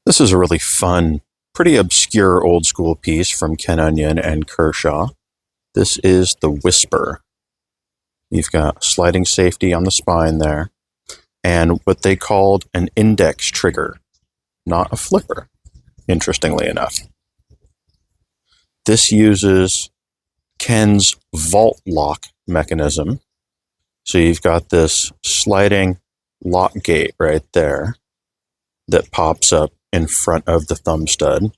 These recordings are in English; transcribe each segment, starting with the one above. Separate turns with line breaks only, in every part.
This is a really fun, pretty obscure old school piece from Ken Onion and Kershaw. This is the Whisper. You've got sliding safety on the spine there, and what they called an index trigger, not a flipper, interestingly enough. This uses Ken's vault lock mechanism. So you've got this sliding lock gate right there that pops up in front of the thumb stud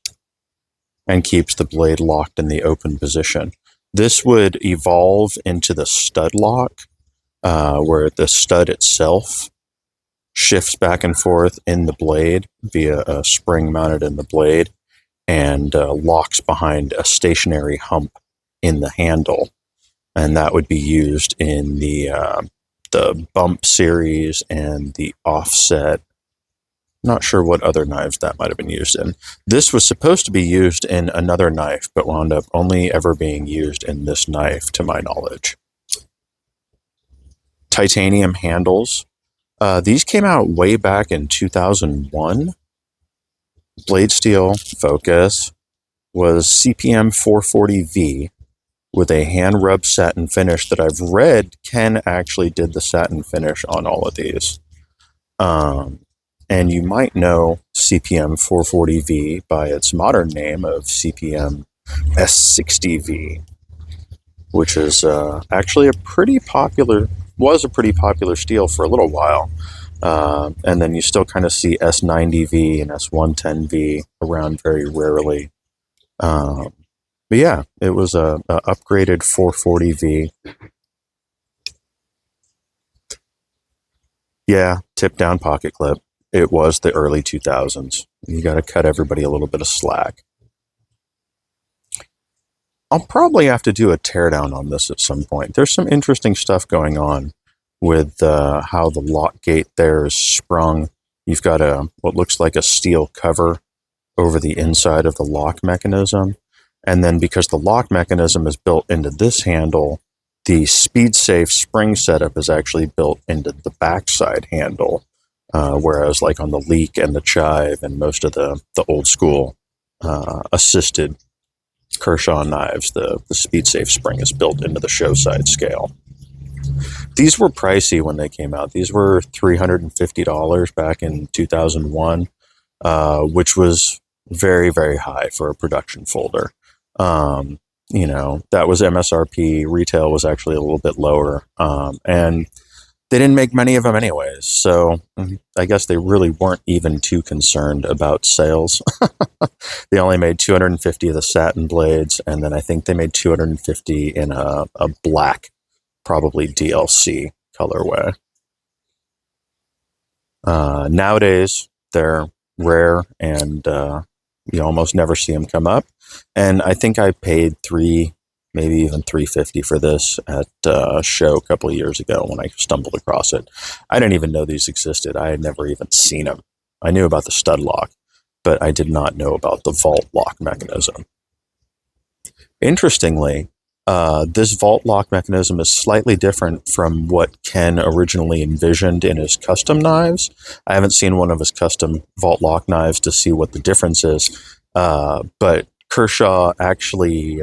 and keeps the blade locked in the open position. This would evolve into the stud lock, where the stud itself shifts back and forth in the blade via a spring mounted in the blade and locks behind a stationary hump in the handle. And that would be used in the bump series and the offset. Not sure what other knives that might have been used in. This was supposed to be used in another knife, but wound up only ever being used in this knife, to my knowledge. Titanium handles. These came out way back in 2001. Blade steel focus was CPM 440V with a hand rub satin finish that I've read Ken actually did the satin finish on all of these. And you might know CPM 440V by its modern name of CPM S60V, which is actually was a pretty popular steel for a little while. And then you still kind of see S90V and S110V around very rarely. But yeah, it was a upgraded 440V. Yeah, tip down pocket clip. It was the early 2000s. You got to cut everybody a little bit of slack. I'll probably have to do a teardown on this at some point. There's some interesting stuff going on with how the lock gate there is sprung. You've got what looks like a steel cover over the inside of the lock mechanism. And then because the lock mechanism is built into this handle, the speed safe spring setup is actually built into the backside handle. Whereas like on the Leak and the Chive and most of the old school assisted Kershaw knives, the speed safe spring is built into the show side scale. These were pricey when they came out. These were $350 back in 2001, which was very, very high for a production folder. That was MSRP. Retail was actually a little bit lower. And they didn't make many of them anyways, so I guess they really weren't even too concerned about sales. They only made 250 of the satin blades, and then I think they made 250 in a black, probably DLC colorway. Nowadays, they're rare, and you almost never see them come up. And I think I paid maybe even $350 for this at a show a couple of years ago when I stumbled across it. I didn't even know these existed. I had never even seen them. I knew about the stud lock, but I did not know about the vault lock mechanism. Interestingly, this vault lock mechanism is slightly different from what Ken originally envisioned in his custom knives. I haven't seen one of his custom vault lock knives to see what the difference is, but Kershaw actually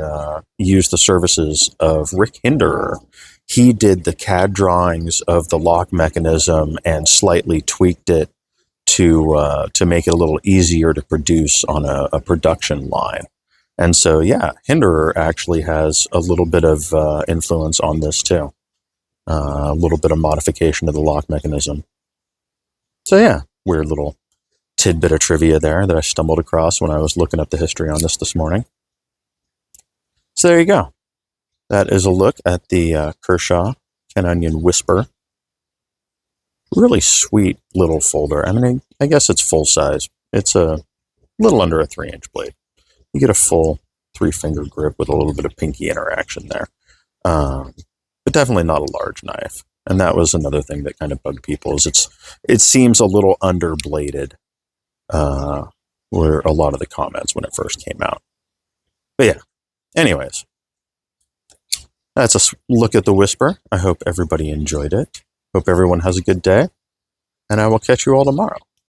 used the services of Rick Hinderer. He did the CAD drawings of the lock mechanism and slightly tweaked it to make it a little easier to produce on a production line. And so, yeah, Hinderer actually has a little bit of influence on this too. A little bit of modification of the lock mechanism. So yeah, weird little tidbit of trivia there that I stumbled across when I was looking up the history on this morning. So there you go. That is a look at the Kershaw Ken Onion Whisper. Really sweet little folder. I mean, I guess it's full size. It's a little under a 3-inch blade. You get a full 3-finger grip with a little bit of pinky interaction there. But definitely not a large knife. And that was another thing that kind of bugged people is it seems a little underbladed. Were a lot of the comments when it first came out. But yeah, anyways, that's a look at the Whisper. I hope everybody enjoyed it. Hope everyone has a good day, and I will catch you all tomorrow.